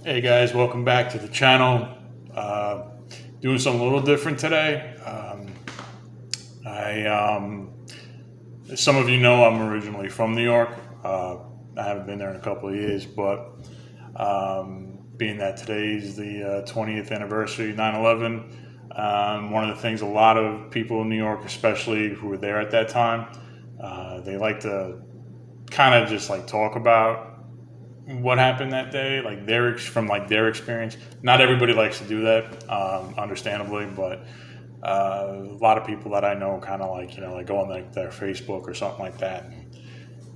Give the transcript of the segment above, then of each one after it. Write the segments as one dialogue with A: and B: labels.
A: Hey guys, welcome back to the channel. Doing something a little different today. As some of you know, I'm originally from New York. I haven't been there in a couple of years, but being that today's the 20th anniversary of 9/11, one of the things a lot of people in New York, especially who were there at that time, they like to kind of just like talk about what happened that day, like their experience. Not everybody likes to do that, understandably, but a lot of people that I know kind of like like go on their Facebook or something like that, and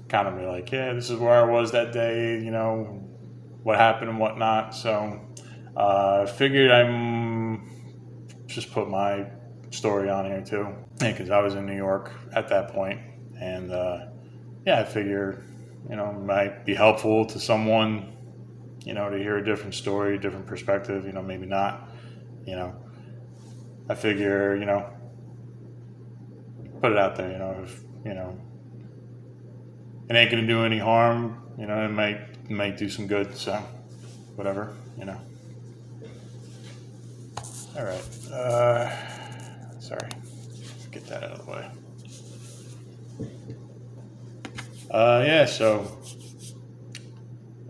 A: kind of be like, yeah, this is where I was that day, what happened and whatnot. So I figured I'm just put my story on here too, because I was in New York at that point, and I figure it might be helpful to someone, to hear a different story, different perspective, maybe not, I figure, put it out there, if, it ain't going to do any harm, it might do some good. So whatever, all right. Sorry, get that out of the way. So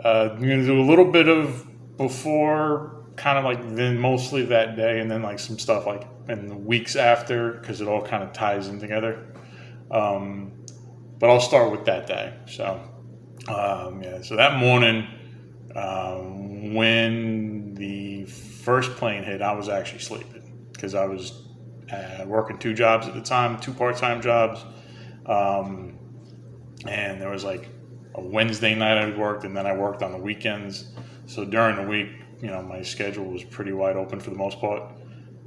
A: I'm going to do a little bit of before, kind of like then mostly that day, and then like some stuff like in the weeks after, because it all kind of ties in together. But I'll start with that day. So, so that morning, when the first plane hit, I was actually sleeping because I was working two jobs at the time, two part-time jobs. And there was like a Wednesday night I worked, and then I worked on the weekends. So during the week, my schedule was pretty wide open for the most part.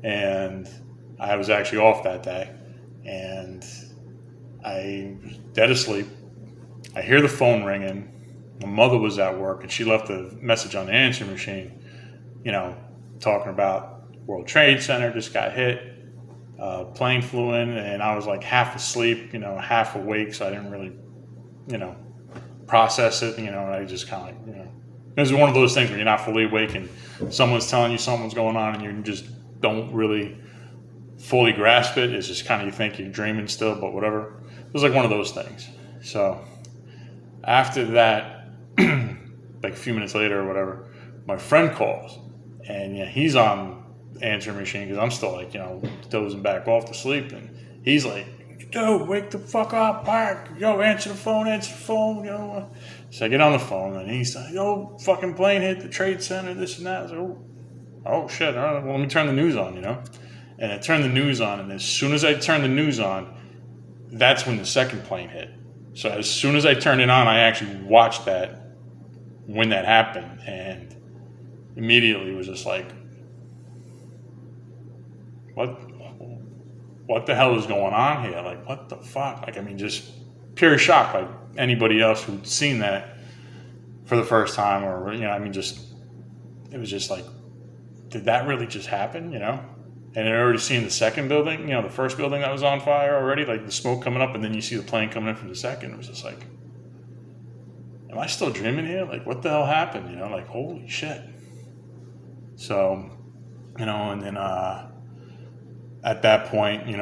A: And I was actually off that day, and I was dead asleep. I hear the phone ringing. My mother was at work, and she left a message on the answering machine, talking about World Trade Center just got hit. Plane flew in, and I was like half asleep, half awake, so I didn't really process it, and I just kind of like, it was one of those things where you're not fully awake and someone's telling you something's going on and you just don't really fully grasp it. It's just kind of, you think you're dreaming still, but whatever. It was like one of those things. So after that, like a few minutes later or whatever, my friend calls, and he's on the answering machine because I'm still like, dozing back off to sleep, and he's like, "Yo, wake the fuck up, Mark. Yo, answer the phone. So I get on the phone, and he's like, "Yo, fucking plane hit the Trade Center, this and that." I was like, oh shit, all right, well, let me turn the news on, And I turned the news on, and as soon as I turned the news on, that's when the second plane hit. So as soon as I turned it on, I actually watched that when that happened, and immediately was just like, what the hell is going on here? Like, what the fuck? Like, I mean, just pure shock, like anybody else who'd seen that for the first time, or, it was just like, did that really just happen, And I'd already seen the second building, the first building that was on fire already, like the smoke coming up, and then you see the plane coming in from the second. It was just like, am I still dreaming here? Like, what the hell happened? Like, holy shit. So, and then, at that point, I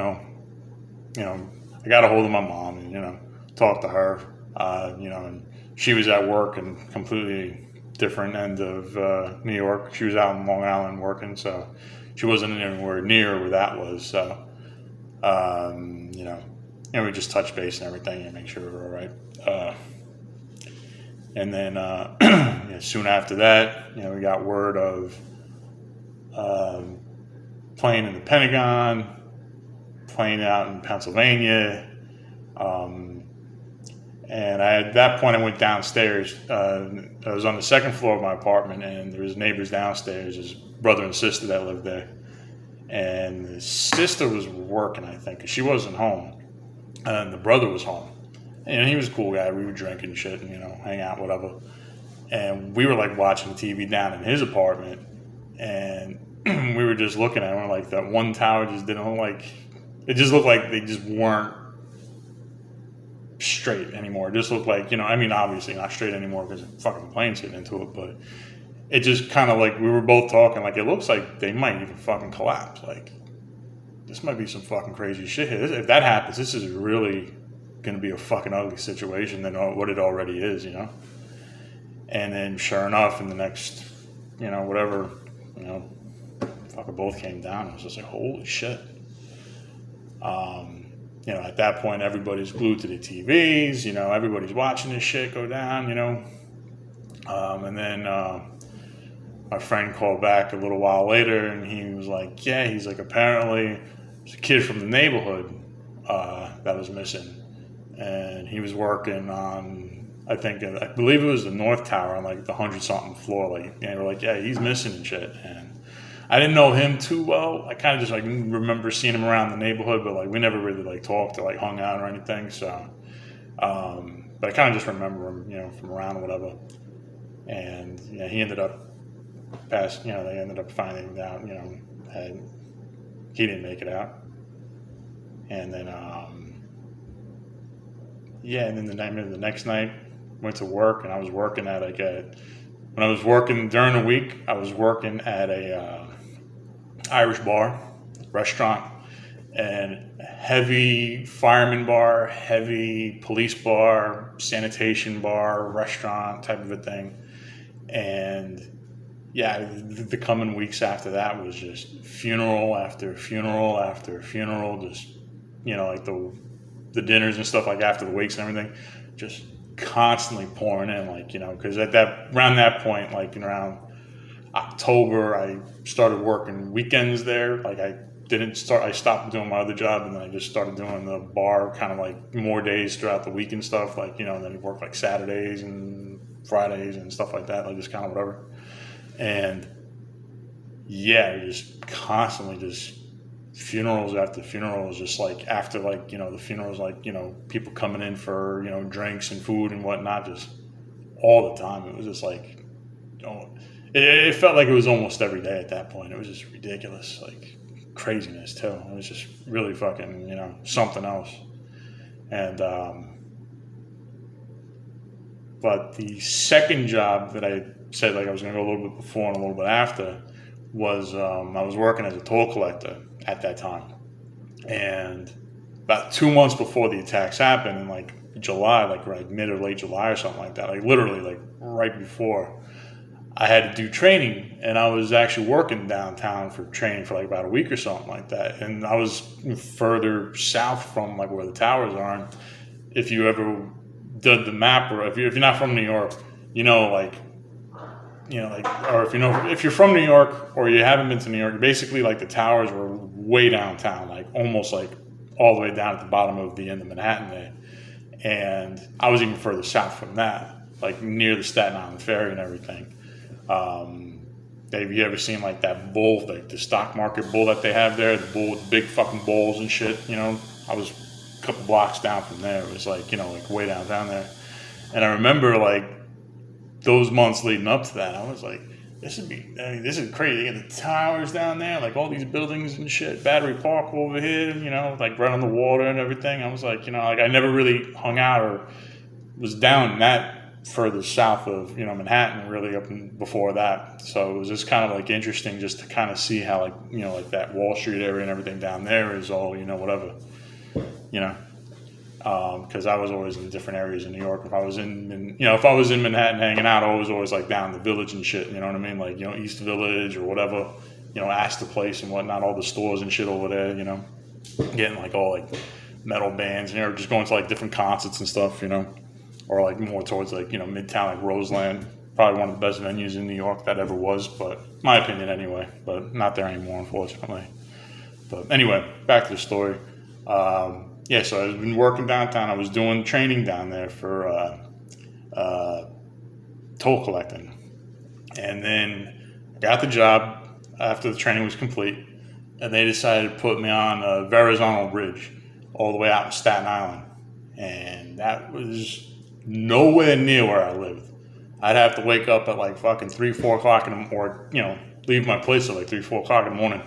A: got a hold of my mom and, talked to her, and she was at work in completely different end of New York. She was out in Long Island working, so she wasn't anywhere near where that was. So, we just touched base and everything and make sure we were all right. And then soon after that, we got word of plane in the Pentagon, plane out in Pennsylvania, and at that point I went downstairs. I was on the second floor of my apartment, and there was neighbors downstairs, his brother and sister that lived there, and the sister was working, I think, because she wasn't home, and the brother was home, and he was a cool guy. We were drinking shit and hang out, whatever, and we were like watching TV down in his apartment, and we were just looking at it, and like that one tower just didn't look like, it just looked like they just weren't straight anymore. It just looked like, obviously not straight anymore because fucking plane's hitting into it, but it just kind of like, we were both talking, like, it looks like they might even fucking collapse. Like, this might be some fucking crazy shit here. If that happens, this is really going to be a fucking ugly situation than what it already is, you know? And then sure enough, in the next, whatever, fucking both came down. I was just like, holy shit. At that point, everybody's glued to the TVs, everybody's watching this shit go down, and then my friend called back a little while later, and he was like, yeah, he's like, apparently there's a kid from the neighborhood that was missing. And he was working on, I believe it was the North Tower on like the 100-something floor. Like, they were like, yeah, he's missing and shit. And I didn't know him too well. I kind of just like remember seeing him around the neighborhood, but like we never really like talked or like hung out or anything. So, but I kind of just remember him, from around or whatever. And he ended up they ended up finding out, he didn't make it out. And then, and then the next night, went to work, and I was working at when I was working during the week, I was working at a Irish bar, restaurant, and heavy fireman bar, heavy police bar, sanitation bar, restaurant type of a thing. And the coming weeks after that was just funeral after funeral after funeral, just, like the dinners and stuff, like after the wakes and everything, just constantly pouring in, like, because around that point, like around October, I started working weekends there. Like I stopped doing my other job, and then I just started doing the bar kind of like more days throughout the week and stuff, like, and then I worked like Saturdays and Fridays and stuff like that, like just kind of whatever. And just constantly just funerals after funerals, just like after like, the funerals, like, people coming in for, drinks and food and whatnot, just all the time. It was just like, it felt like it was almost every day at that point. It was just ridiculous, like craziness too. It was just really fucking, something else. And, but the second job that I said like I was going to go a little bit before and a little bit after was I was working as a toll collector at that time. And about 2 months before the attacks happened, in like July, like mid or late July or something like that, like literally like right before, I had to do training, and I was actually working downtown for training for like about a week or something like that. And I was further south from like where the towers are. And if you ever did the map, or if you're not from New York, or if you're from New York or you haven't been to New York, basically like the towers were way downtown, like almost like all the way down at the bottom of the end of Manhattan there. And I was even further south from that, like near the Staten Island ferry and everything. Have you ever seen like that bull, like the stock market bull that they have there, the bull with big fucking balls and shit? I was a couple blocks down from there. It was like, like way down there. And I remember like those months leading up to that, I was like, this is crazy. You get the towers down there, like all these buildings and shit, Battery Park over here, like right on the water and everything. I was like, like I never really hung out or was down that further south of, Manhattan, really up before that. So it was just kind of like interesting just to kind of see how like, like that Wall Street area and everything down there is all, whatever, because I was always in different areas in New York. If I was in Manhattan hanging out, I was always like down in the Village and shit, you know what I mean? Like, East Village or whatever, Astor Place and whatnot, all the stores and shit over there, getting like all like metal bands, just going to like different concerts and stuff, or like more towards like, Midtown, like Roseland, probably one of the best venues in New York that ever was, but my opinion anyway, but not there anymore, unfortunately. But anyway, back to the story. So I've been working downtown. I was doing training down there for toll collecting. And then I got the job after the training was complete, and they decided to put me on Verrazano Bridge all the way out in Staten Island. And that was nowhere near where I lived. I'd have to wake up at like fucking 3, 4 o'clock leave my place at like 3, 4 o'clock in the morning,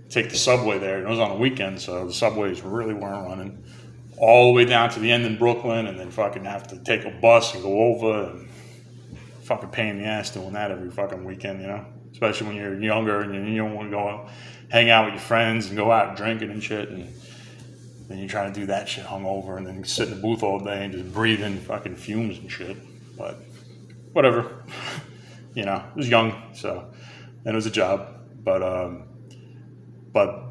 A: take the subway there. And it was on a weekend, so the subways really weren't running. All the way down to the end in Brooklyn, and then fucking have to take a bus and go over. And fucking pain in the ass doing that every fucking weekend, you know? Especially when you're younger and you don't want to go out, hang out with your friends and go out drinking and shit. And then you try to do that shit hungover and then sit in the booth all day and just breathe in fucking fumes and shit. But whatever. You know, I was young, so, and it was a job. But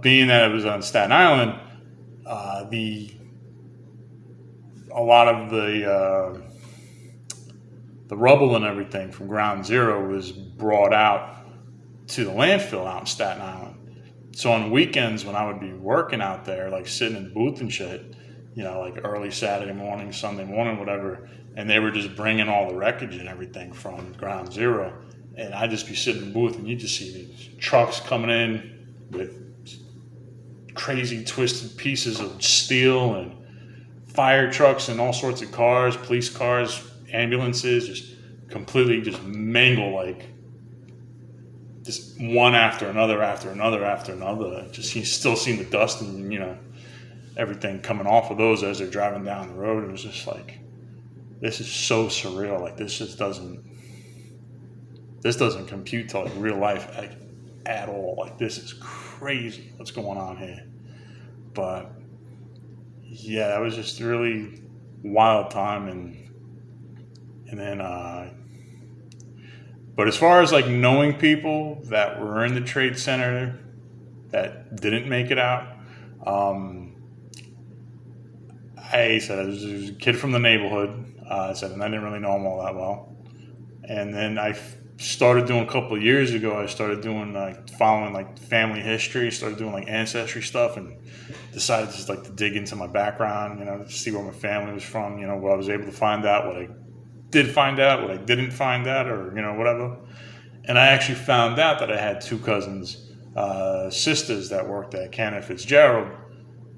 A: being that it was on Staten Island, a lot of the rubble and everything from Ground Zero was brought out to the landfill out in Staten Island. So on weekends when I would be working out there, like sitting in the booth and shit, you know, like early Saturday morning, Sunday morning, whatever, and they were just bringing all the wreckage and everything from Ground Zero, and I'd just be sitting in the booth and you just see these trucks coming in with crazy twisted pieces of steel and fire trucks and all sorts of cars, police cars, ambulances, just completely just mangle, like just one after another after another after another. Just you still seeing the dust and, you know, everything coming off of those as they're driving down the road. It was just like, this is so surreal. Like this doesn't compute to like real life at all. Like this is crazy what's going on here. But yeah, that was just a really wild time. And then but as far as like knowing people that were in the Trade Center that didn't make it out, I said I was a kid from the neighborhood. I said, and I didn't really know him all that well. And then I started doing a couple of years ago. I started doing like following like family history. Started doing like ancestry stuff, and decided just like to dig into my background. You know, to see where my family was from. You know, what I was able to find out, what I did find out, what I didn't find out, or, you know, whatever. And I actually found out that I had two cousins, sisters that worked at Cannon Fitzgerald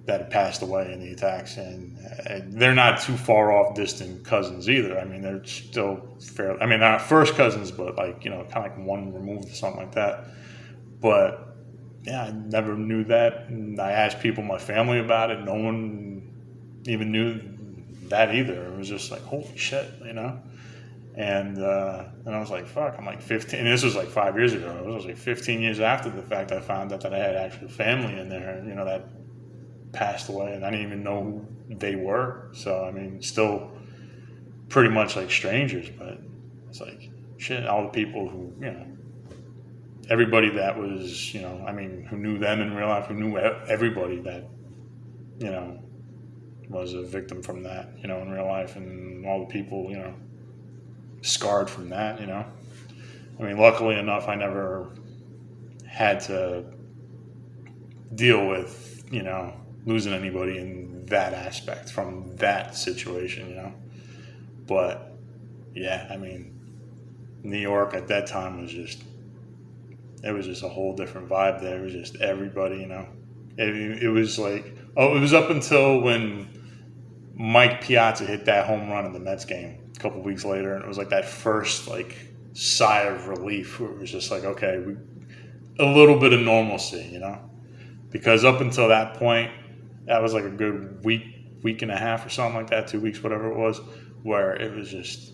A: that had passed away in the attacks. And they're not too far off distant cousins either. I mean, they're still fairly, I mean, not first cousins, but like, you know, kind of like one removed or something like that. But yeah, I never knew that. And I asked people in my family about it. No one even knew that either. It was just like, holy shit, you know. And I was like, fuck, I'm like 15, and this was like 5 years ago. It was like 15 years after the fact I found out that I had actual family in there, you know, that passed away, and I didn't even know who they were. So I mean, still pretty much like strangers, but it's like shit, all the people who, you know, everybody that was, you know, I mean, who knew them in real life, who knew everybody that, you know, was a victim from that, you know, in real life, and all the people, you know, scarred from that, you know. I mean, luckily enough, I never had to deal with, you know, losing anybody in that aspect from that situation, you know. But yeah, I mean, New York at that time was just, it was just a whole different vibe there. It was just everybody, you know. It was like, oh, it was up until when Mike Piazza hit that home run in the Mets game a couple weeks later, and it was like that first like sigh of relief where it was just like, okay, a little bit of normalcy, you know. Because up until that point, that was like a good week and a half or something like that, 2 weeks, whatever it was, where it was just,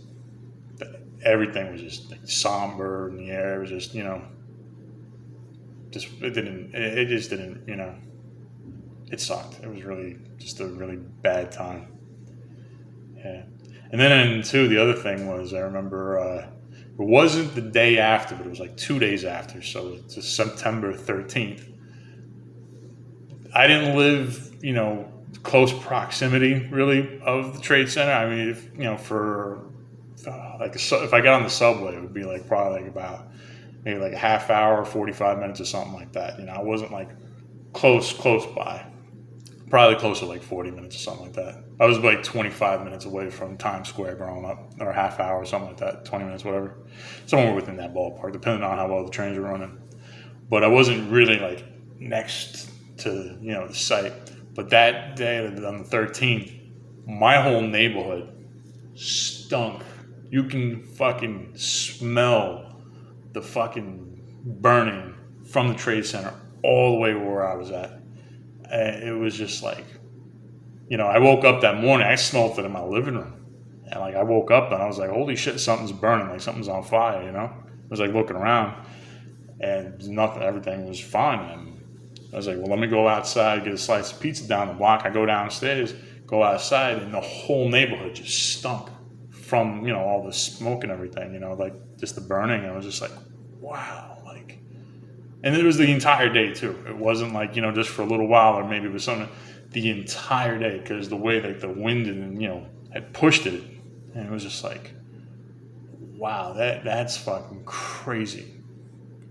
A: everything was just like somber in the air. It was just, you know, it just didn't, you know, it sucked. It was really just a really bad time. Yeah. And then too, the other thing was, I remember it wasn't the day after, but it was like 2 days after. So it's September 13th. I didn't live, you know, close proximity really of the Trade Center. I mean, if, you know, for like if I got on the subway, it would be like probably like about maybe like a half hour, 45 minutes or something like that. You know, I wasn't like close by. Probably closer to like 40 minutes or something like that. I was like 25 minutes away from Times Square growing up, or a half hour or something like that, 20 minutes, whatever. Somewhere within that ballpark, depending on how well the trains were running. But I wasn't really like next to, you know, the site. But that day on the 13th, my whole neighborhood stunk. You can fucking smell the fucking burning from the Trade Center all the way where I was at. It was just like, you know, I woke up that morning, I smelled it in my living room. And like I woke up and I was like, holy shit, something's burning, like something's on fire, you know? I was like looking around and nothing, everything was fine. And I was like, well, let me go outside, get a slice of pizza down the block. I go downstairs, go outside, and the whole neighborhood just stunk from, you know, all the smoke and everything, you know, like just the burning. And I was just like, wow, like, and it was the entire day too. It wasn't like, you know, just for a little while or maybe it was something, the entire day, because the way like the wind and, you know, had pushed it. And it was just like, wow, that's fucking crazy.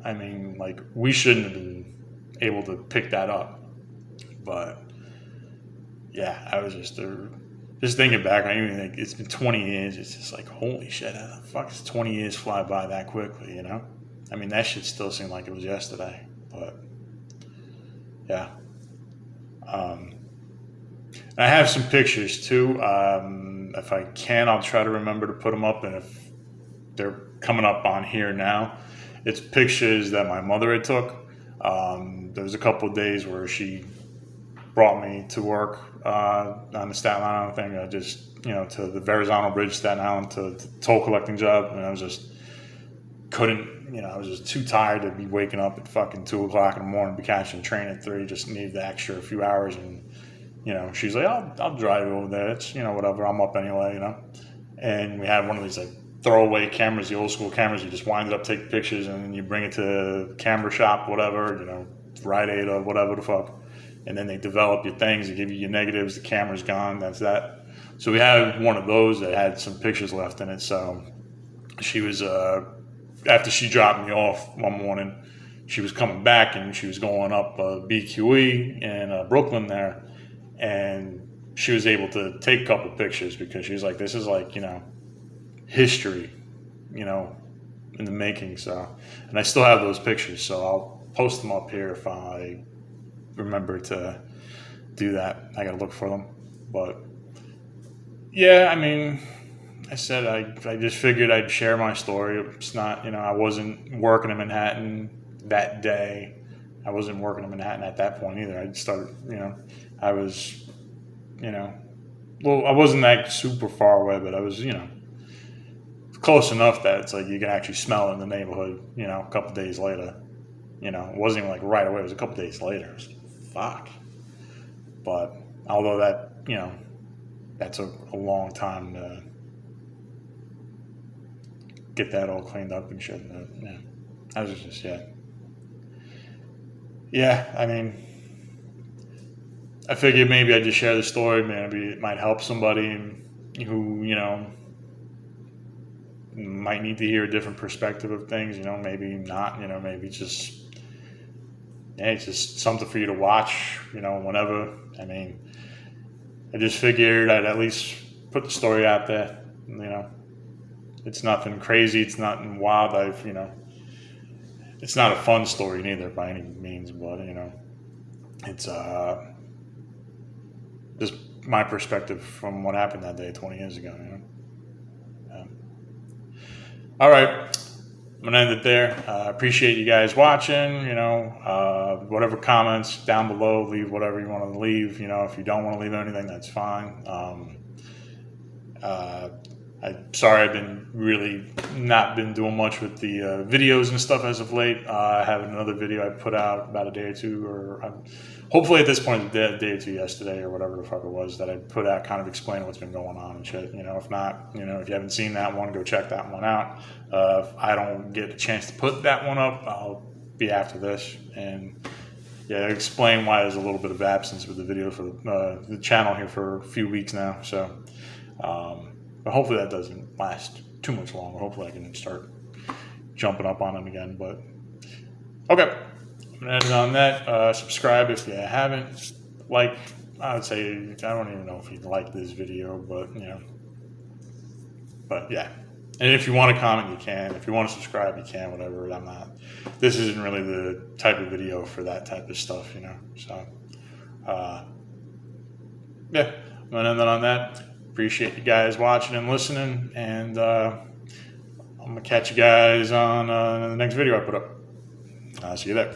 A: I mean, like, we shouldn't have been able to pick that up. But, yeah, I was just thinking back, I even think it's been 20 years. It's just like, holy shit, how the fuck does 20 years fly by that quickly, you know? I mean, that shit still seemed like it was yesterday. But, yeah. I have some pictures, too. If I can, I'll try to remember to put them up. And if they're coming up on here now, it's pictures that my mother had took. There was a couple of days where she brought me to work on the Staten Island thing. I just, you know, to the Verrazano Bridge, Staten Island, to the toll collecting job. And I was just couldn't, you know, I was just too tired to be waking up at fucking 2 o'clock in the morning, be catching a train at 3, just needed the extra few hours. And, you know, she's like, I'll drive you over there. It's, you know, whatever. I'm up anyway, you know. And we had one of these, like, throwaway cameras, the old school cameras. You just wind it up, take pictures, and then you bring it to the camera shop, whatever, you know, Rite Aid or whatever the fuck. And then they develop your things. They give you your negatives. The camera's gone. That's that. So we had one of those that had some pictures left in it. So she was, after she dropped me off one morning, she was coming back and she was going up BQE in Brooklyn there. And she was able to take a couple pictures because she was like, this is like, you know, history, you know, in the making. So, and I still have those pictures, so I'll post them up here if I remember to do that. I gotta look for them. But yeah, I mean, I said I just figured I'd share my story. It's not, you know, I wasn't working in Manhattan that day. I wasn't working in Manhattan at that point either. I started, you know, I was, you know, well, I wasn't that super far away, but I was, you know, close enough that it's like you can actually smell it in the neighborhood, you know, a couple days later. You know, it wasn't even like right away. It was a couple days later. It was fuck. But although that, you know, that took a long time to get that all cleaned up and shit. Yeah, I was just, yeah. Yeah, I mean, I figured maybe I'd just share the story. Maybe it might help somebody who, you know, might need to hear a different perspective of things, you know, maybe not, you know, maybe just, yeah, it's just something for you to watch, you know, whenever. I mean, I just figured I'd at least put the story out there, you know. It's nothing crazy, it's nothing wild, you know, it's not a fun story neither by any means, but, you know, it's just my perspective from what happened that day 20 years ago, you know. All right, I'm going to end it there. Appreciate you guys watching, you know, whatever comments down below, leave whatever you want to leave. You know, if you don't want to leave anything, that's fine. I'm sorry I've been really not been doing much with the videos and stuff as of late. I have another video I put out about a day or two, or hopefully at this point a day or two yesterday or whatever the fuck it was that I put out, kind of explaining what's been going on and shit. You know, if not, you know, if you haven't seen that one, go check that one out. If I don't get a chance to put that one up, I'll be after this and yeah, explain why there's a little bit of absence with the video for the channel here for a few weeks now. So. But hopefully that doesn't last too much longer. Hopefully I can start jumping up on them again. But okay, I'm gonna end it on that. Subscribe if you haven't. Like, I would say, I don't even know if you'd like this video, but you know. But yeah, and if you want to comment, you can. If you want to subscribe, you can. Whatever. I'm not. This isn't really the type of video for that type of stuff, you know. So, yeah, I'm gonna end it on that. Appreciate you guys watching and listening, and I'm gonna catch you guys on the next video I put up. I'll see you there.